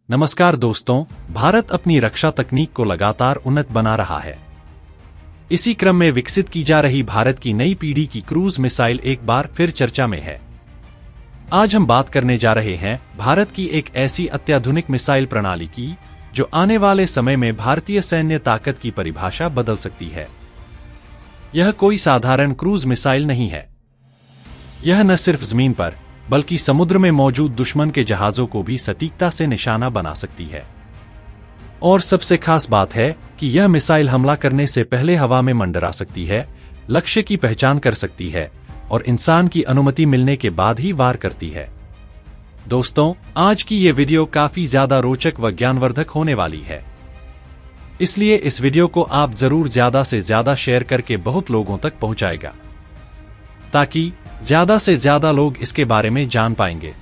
नमस्कार दोस्तों, भारत अपनी रक्षा तकनीक को लगातार उन्नत बना रहा है। इसी क्रम में विकसित की जा रही भारत की नई पीढ़ी की क्रूज मिसाइल एक बार फिर चर्चा में है। आज हम बात करने जा रहे हैं भारत की एक ऐसी अत्याधुनिक मिसाइल प्रणाली की जो आने वाले समय में भारतीय सैन्य ताकत की परिभाषा बदल सकती है। यह कोई साधारण क्रूज मिसाइल नहीं है। यह न सिर्फ जमीन पर बल्कि समुद्र में मौजूद दुश्मन के जहाजों को भी सटीकता से निशाना बना सकती है। और सबसे खास बात है कि यह मिसाइल हमला करने से पहले हवा में मंडरा सकती है, लक्ष्य की पहचान कर सकती है और इंसान की अनुमति मिलने के बाद ही वार करती है। दोस्तों, आज की ये वीडियो काफी ज्यादा रोचक व ज्ञानवर्धक होने वाली है। इसलिए इस वीडियो को आप जरूर ज्यादा से ज्यादा शेयर करके बहुत लोगों तक पहुंचाएगा, ताकि ज्यादा से ज्यादा लोग इसके बारे में जान पाएंगे।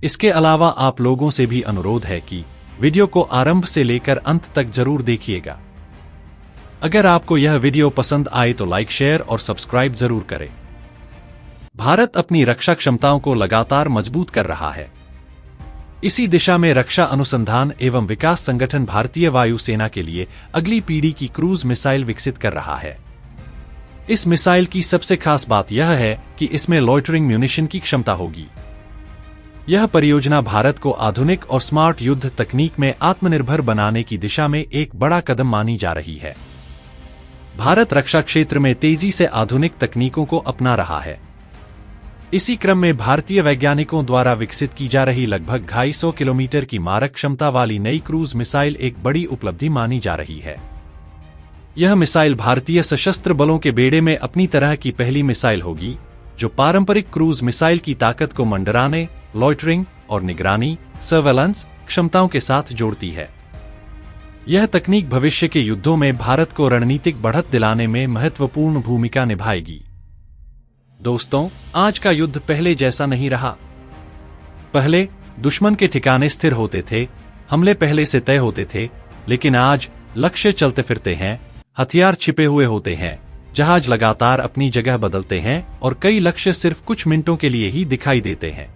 इसके अलावा आप लोगों से भी अनुरोध है कि वीडियो को आरंभ से लेकर अंत तक जरूर देखिएगा। अगर आपको यह वीडियो पसंद आए तो लाइक, शेयर और सब्सक्राइब जरूर करें। भारत अपनी रक्षा क्षमताओं को लगातार मजबूत कर रहा है। इसी दिशा में रक्षा अनुसंधान एवं विकास संगठन भारतीय वायुसेना के लिए अगली पीढ़ी की क्रूज मिसाइल विकसित कर रहा है। इस मिसाइल की सबसे खास बात यह है कि इसमें लॉइटरिंग म्यूनिशन की क्षमता होगी। यह परियोजना भारत को आधुनिक और स्मार्ट युद्ध तकनीक में आत्मनिर्भर बनाने की दिशा में एक बड़ा कदम मानी जा रही है। भारत रक्षा क्षेत्र में तेजी से आधुनिक तकनीकों को अपना रहा है। इसी क्रम में भारतीय वैज्ञानिकों द्वारा विकसित की जा रही लगभग 250 किलोमीटर की मारक क्षमता वाली नई क्रूज मिसाइल एक बड़ी उपलब्धि मानी जा रही है। यह मिसाइल भारतीय सशस्त्र बलों के बेड़े में अपनी तरह की पहली मिसाइल होगी जो पारंपरिक क्रूज मिसाइल की ताकत को मंडराने, लॉइटरिंग और निगरानी सर्वेलेंस क्षमताओं के साथ जोड़ती है। यह तकनीक भविष्य के युद्धों में भारत को रणनीतिक बढ़त दिलाने में महत्वपूर्ण भूमिका निभाएगी। दोस्तों, आज का युद्ध पहले जैसा नहीं रहा। पहले दुश्मन के ठिकाने स्थिर होते थे, हमले पहले से तय होते थे, लेकिन आज लक्ष्य चलते फिरते हैं, हथियार छिपे हुए होते हैं, जहाज लगातार अपनी जगह बदलते हैं और कई लक्ष्य सिर्फ कुछ मिनटों के लिए ही दिखाई देते हैं।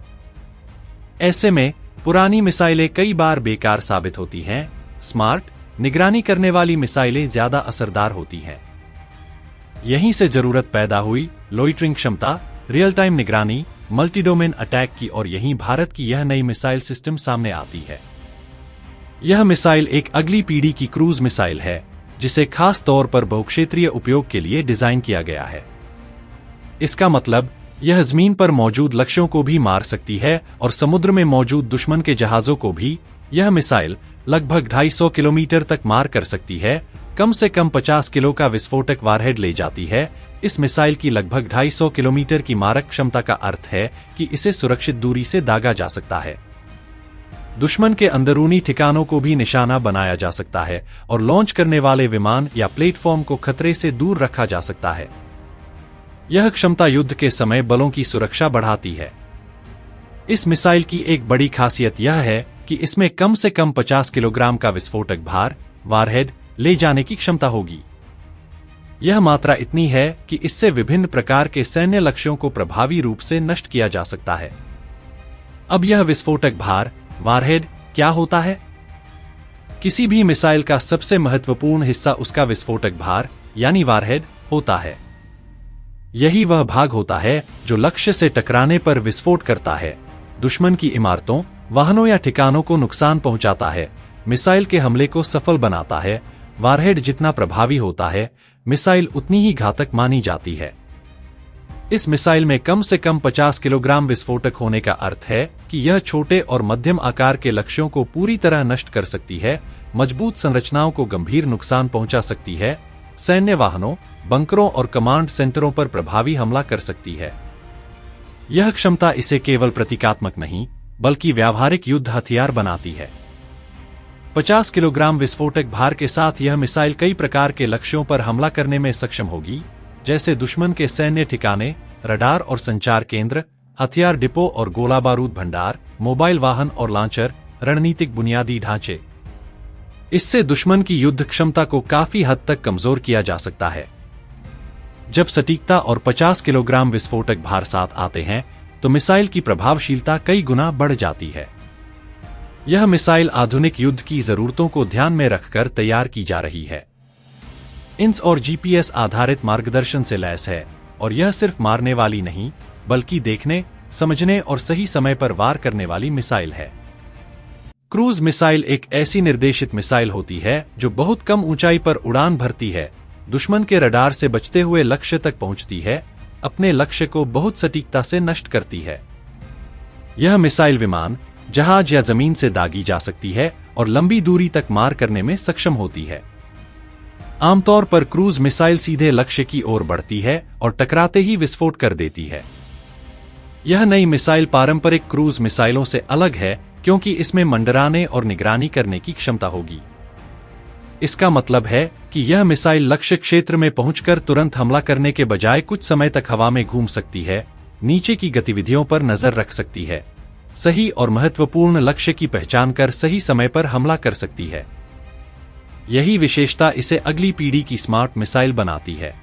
ऐसे में पुरानी मिसाइलें कई बार बेकार साबित होती हैं। स्मार्ट निगरानी करने वाली मिसाइलें ज्यादा असरदार होती हैं। यहीं से जरूरत पैदा हुई लॉइटरिंग क्षमता, रियल टाइम निगरानी, मल्टीडोमेन अटैक की और यहीं भारत की यह नई मिसाइल सिस्टम सामने आती है। यह मिसाइल एक अगली पीढ़ी की क्रूज मिसाइल है जिसे खास तौर पर बहुक्षेत्रीय उपयोग के लिए डिजाइन किया गया है। इसका मतलब यह जमीन पर मौजूद लक्ष्यों को भी मार सकती है और समुद्र में मौजूद दुश्मन के जहाजों को भी यह मिसाइल लगभग 250 किलोमीटर तक मार कर सकती है। कम से कम 50 किलो का विस्फोटक वारहेड ले जाती है। इस मिसाइल की लगभग 250 किलोमीटर की मारक क्षमता का अर्थ है कि इसे सुरक्षित दूरी से दागा जा सकता है। दुश्मन के अंदरूनी ठिकानों को भी निशाना बनाया जा सकता है और लॉन्च करने वाले विमान या प्लेटफॉर्म को खतरे से दूर रखा जा सकता है। यह क्षमता युद्ध के समय बलों की सुरक्षा बढ़ाती है। इस मिसाइल की एक बड़ी खासियत यह है कि इसमें कम से कम 50 किलोग्राम का विस्फोटक भार वारहेड ले जाने की क्षमता होगी। यह मात्रा इतनी है कि इससे विभिन्न प्रकार के सैन्य लक्ष्यों को प्रभावी रूप से नष्ट किया जा सकता है। अब यह विस्फोटक भार वारहेड क्या होता है? किसी भी मिसाइल का सबसे महत्वपूर्ण हिस्सा उसका विस्फोटक भार यानी वारहेड होता है। यही वह भाग होता है जो लक्ष्य से टकराने पर विस्फोट करता है, दुश्मन की इमारतों, वाहनों या ठिकानों को नुकसान पहुंचाता है, मिसाइल के हमले को सफल बनाता है। वारहेड जितना प्रभावी होता है, मिसाइल उतनी ही घातक मानी जाती है। इस मिसाइल में कम से कम 50 किलोग्राम विस्फोटक होने का अर्थ है कि यह छोटे और मध्यम आकार के लक्ष्यों को पूरी तरह नष्ट कर सकती है, मजबूत संरचनाओं को गंभीर नुकसान पहुंचा सकती है, सैन्य वाहनों, बंकरों और कमांड सेंटरों पर प्रभावी हमला कर सकती है। यह क्षमता इसे केवल प्रतीकात्मक नहीं बल्कि व्यावहारिक युद्ध हथियार बनाती है। 50 किलोग्राम विस्फोटक भार के साथ यह मिसाइल कई प्रकार के लक्ष्यों पर हमला करने में सक्षम होगी, जैसे दुश्मन के सैन्य ठिकाने, रडार और संचार केंद्र, हथियार डिपो और गोला बारूद भंडार, मोबाइल वाहन और लॉन्चर, रणनीतिक बुनियादी ढांचे। इससे दुश्मन की युद्ध क्षमता को काफी हद तक कमजोर किया जा सकता है। जब सटीकता और 50 किलोग्राम विस्फोटक भार साथ आते हैं तो मिसाइल की प्रभावशीलता कई गुना बढ़ जाती है। यह मिसाइल आधुनिक युद्ध की जरूरतों को ध्यान में रखकर तैयार की जा रही है। इंस और जीपीएस आधारित मार्गदर्शन से लैस है और यह सिर्फ मारने वाली नहीं बल्कि देखने, समझने और सही समय पर वार करने वाली मिसाइल है। क्रूज मिसाइल एक ऐसी निर्देशित मिसाइल होती है जो बहुत कम ऊंचाई पर उड़ान भरती है, दुश्मन के रडार से बचते हुए लक्ष्य तक पहुंचती है, अपने लक्ष्य को बहुत सटीकता से नष्ट करती है। यह मिसाइल विमान, जहाज या जमीन से दागी जा सकती है और लंबी दूरी तक मार करने में सक्षम होती है। आमतौर पर क्रूज मिसाइल सीधे लक्ष्य की ओर बढ़ती है और टकराते ही विस्फोट कर देती है। यह नई मिसाइल पारंपरिक क्रूज मिसाइलों से अलग है क्योंकि इसमें मंडराने और निगरानी करने की क्षमता होगी। इसका मतलब है कि यह मिसाइल लक्ष्य क्षेत्र में पहुंचकर तुरंत हमला करने के बजाय कुछ समय तक हवा में घूम सकती है, नीचे की गतिविधियों पर नजर रख सकती है, सही और महत्वपूर्ण लक्ष्य की पहचान कर सही समय पर हमला कर सकती है। यही विशेषता इसे अगली पीढ़ी की स्मार्ट मिसाइल बनाती है।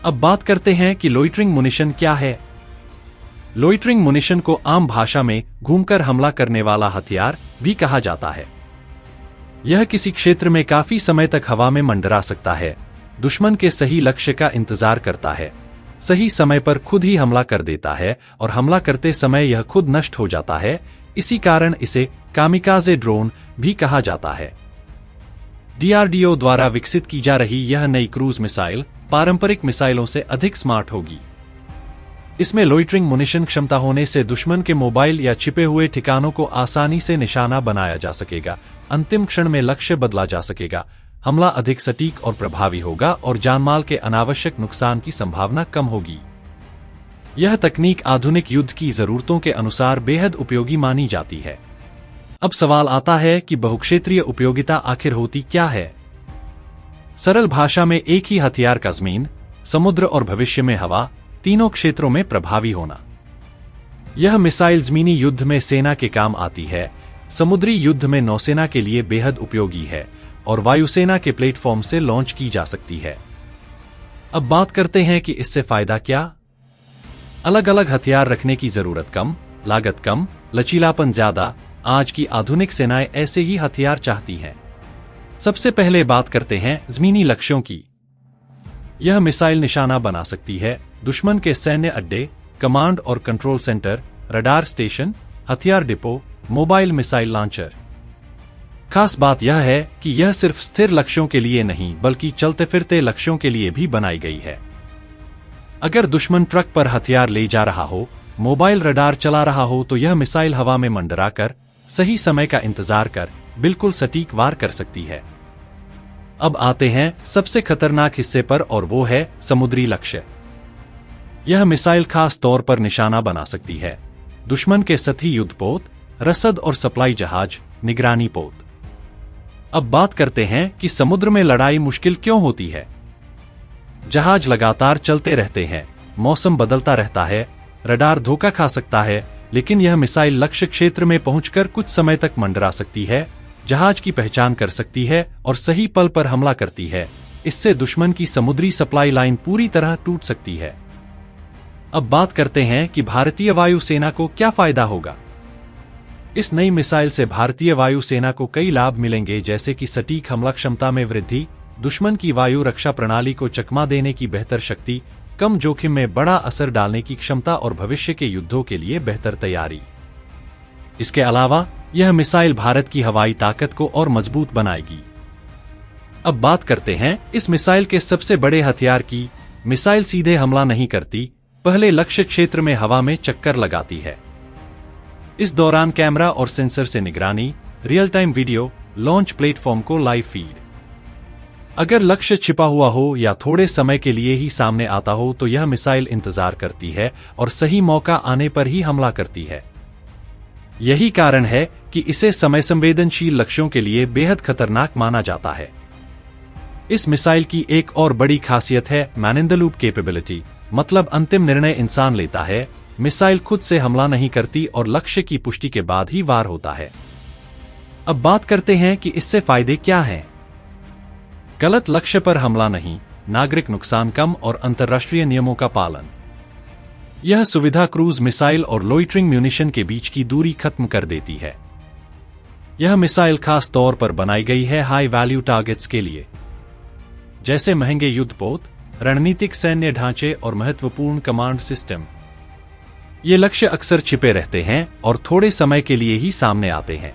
अब बात करते हैं कि लोइटरिंग मुनिशन क्या है। लोइटरिंग मुनिशन को आम भाषा में घूमकर हमला करने वाला हथियार भी कहा जाता है। यह किसी क्षेत्र में काफी समय तक हवा में मंडरा सकता है, दुश्मन के सही लक्ष्य का इंतजार करता है, सही समय पर खुद ही हमला कर देता है और हमला करते समय यह खुद नष्ट हो जाता है। इसी कारण इसे कामिकाज़े ड्रोन भी कहा जाता है। डीआरडीओ द्वारा विकसित की जा रही यह नई क्रूज मिसाइल पारंपरिक मिसाइलों से अधिक स्मार्ट होगी। इसमें लोइटरिंग मुनिशन क्षमता होने से दुश्मन के मोबाइल या छिपे हुए ठिकानों को आसानी से निशाना बनाया जा सकेगा, अंतिम क्षण में लक्ष्य बदला जा सकेगा, हमला अधिक सटीक और प्रभावी होगा और जानमाल के अनावश्यक नुकसान की संभावना कम होगी। यह तकनीक आधुनिक युद्ध की जरूरतों के अनुसार बेहद उपयोगी मानी जाती है। अब सवाल आता है कि बहुक्षेत्रीय उपयोगिता आखिर होती क्या है। सरल भाषा में एक ही हथियार का जमीन, समुद्र और भविष्य में हवा, तीनों क्षेत्रों में प्रभावी होना। यह मिसाइल जमीनी युद्ध में सेना के काम आती है, समुद्री युद्ध में नौसेना के लिए बेहद उपयोगी है और वायुसेना के प्लेटफॉर्म से लॉन्च की जा सकती है। अब बात करते हैं कि इससे फायदा क्या। अलग अलग हथियार रखने की जरूरत कम, लागत कम, लचीलापन ज्यादा। आज की आधुनिक सेनाएं ऐसे ही हथियार चाहती हैं। सबसे पहले बात करते हैं जमीनी लक्ष्यों की। यह मिसाइल निशाना बना सकती है दुश्मन के सैन्य अड्डे, कमांड और कंट्रोल सेंटर, रडार स्टेशन, हथियार डिपो, मोबाइल मिसाइल लॉन्चर। खास बात यह है कि यह सिर्फ स्थिर लक्ष्यों के लिए नहीं बल्कि चलते फिरते लक्ष्यों के लिए भी बनाई गई है। अगर दुश्मन ट्रक पर हथियार ले जा रहा हो, मोबाइल रडार चला रहा हो तो यह मिसाइल हवा में मंडराकर सही समय का इंतजार कर बिल्कुल सटीक वार कर सकती है। अब आते हैं सबसे खतरनाक हिस्से पर और वो है समुद्री लक्ष्य। यह मिसाइल खास तौर पर निशाना बना सकती है दुश्मन के सतही युद्धपोत, रसद और सप्लाई जहाज, निगरानी पोत। अब बात करते हैं कि समुद्र में लड़ाई मुश्किल क्यों होती है। जहाज लगातार चलते रहते हैं, मौसम बदलता रहता है, रडार धोखा खा सकता है, लेकिन यह मिसाइल लक्ष्य क्षेत्र में पहुंचकर कुछ समय तक मंडरा सकती है, जहाज की पहचान कर सकती है और सही पल पर हमला करती है। इससे दुश्मन की समुद्री सप्लाई लाइन पूरी तरह टूट सकती है। अब बात करते हैं कि भारतीय वायुसेना को क्या फायदा होगा। इस नई मिसाइल से भारतीय वायुसेना को कई लाभ मिलेंगे, जैसे कि सटीक हमला क्षमता में वृद्धि, दुश्मन की वायु रक्षा प्रणाली को चकमा देने की बेहतर शक्ति, कम जोखिम में बड़ा असर डालने की क्षमता और भविष्य के युद्धों के लिए बेहतर तैयारी। इसके अलावा यह मिसाइल भारत की हवाई ताकत को और मजबूत बनाएगी। अब बात करते हैं इस मिसाइल के सबसे बड़े हथियार की। मिसाइल सीधे हमला नहीं करती, पहले लक्ष्य क्षेत्र में हवा में चक्कर लगाती है। इस दौरान कैमरा और सेंसर से निगरानी, real time video, launch platform को लाइव फीड। अगर लक्ष्य छिपा हुआ हो या थोड़े समय के लिए ही सामने आता हो तो यह मिसाइल इंतजार करती है और सही मौका आने पर ही हमला करती है। यही कारण है कि इसे समय संवेदनशील लक्ष्यों के लिए बेहद खतरनाक माना जाता है। इस मिसाइल की एक और बड़ी खासियत है man in the loop capability, मतलब अंतिम निर्णय इंसान लेता है। मिसाइल खुद से हमला नहीं करती और लक्ष्य की पुष्टि के बाद ही वार होता है। अब बात करते हैं कि इससे फायदे क्या हैं। गलत लक्ष्य पर हमला नहीं, नागरिक नुकसान कम और अंतर्राष्ट्रीय नियमों का पालन। यह सुविधा क्रूज मिसाइल और लोइटरिंग म्यूनिशन के बीच की दूरी खत्म कर देती है। यह मिसाइल खास तौर पर बनाई गई है हाई वैल्यू टारगेट्स के लिए, जैसे महंगे युद्धपोत, रणनीतिक सैन्य ढांचे और महत्वपूर्ण कमांड सिस्टम। ये लक्ष्य अक्सर छिपे रहते हैं और थोड़े समय के लिए ही सामने आते हैं।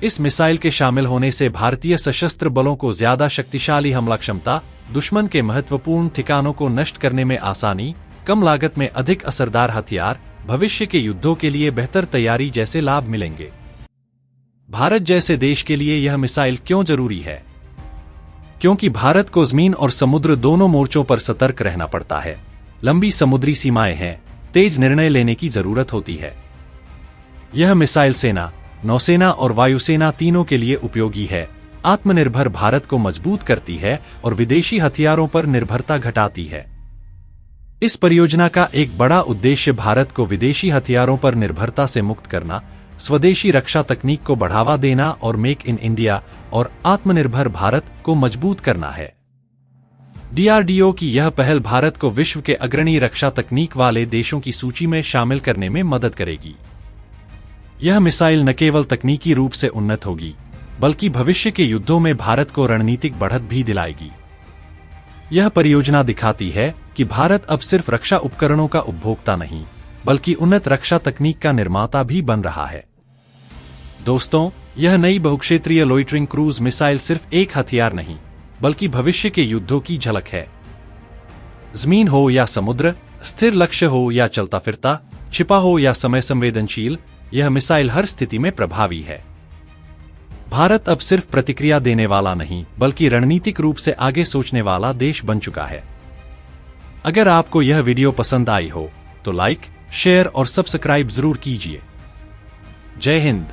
इस मिसाइल के शामिल होने से भारतीय सशस्त्र बलों को ज्यादा शक्तिशाली हमला क्षमता, दुश्मन के महत्वपूर्ण ठिकानों को नष्ट करने में आसानी, कम लागत में अधिक असरदार हथियार, भविष्य के युद्धों के लिए बेहतर तैयारी जैसे लाभ मिलेंगे। भारत जैसे देश के लिए यह मिसाइल क्यों जरूरी है? क्योंकि भारत को जमीन और समुद्र दोनों मोर्चों पर सतर्क रहना पड़ता है। लंबी समुद्री सीमाएं हैं, तेज निर्णय लेने की जरूरत होती है। यह मिसाइल सेना, नौसेना और वायुसेना तीनों के लिए उपयोगी है, आत्मनिर्भर भारत को मजबूत करती है और विदेशी हथियारों पर निर्भरता घटाती है। इस परियोजना का एक बड़ा उद्देश्य भारत को विदेशी हथियारों पर निर्भरता से मुक्त करना, स्वदेशी रक्षा तकनीक को बढ़ावा देना और मेक इन इंडिया और आत्मनिर्भर भारत को मजबूत करना है। डीआरडीओ की यह पहल भारत को विश्व के अग्रणी रक्षा तकनीक वाले देशों की सूची में शामिल करने में मदद करेगी। यह मिसाइल न केवल तकनीकी रूप से उन्नत होगी, बल्कि भविष्य के युद्धों में भारत को रणनीतिक बढ़त भी दिलाएगी। यह परियोजना दिखाती है कि भारत अब सिर्फ रक्षा उपकरणों का उपभोक्ता नहीं, बल्कि उन्नत रक्षा तकनीक का निर्माता भी बन रहा है। दोस्तों, यह नई बहुक्षेत्रीय लोइटरिंग क्रूज मिसाइल सिर्फ एक हथियार नहीं, बल्कि भविष्य के युद्धों की झलक है। जमीन हो या समुद्र, स्थिर लक्ष्य हो या चलता फिरता, छिपा हो या समय संवेदनशील, यह मिसाइल हर स्थिति में प्रभावी है। भारत अब सिर्फ प्रतिक्रिया देने वाला नहीं, बल्कि रणनीतिक रूप से आगे सोचने वाला देश बन चुका है। अगर आपको यह वीडियो पसंद आई हो तो लाइक, शेयर और सब्सक्राइब जरूर कीजिए। जय हिंद।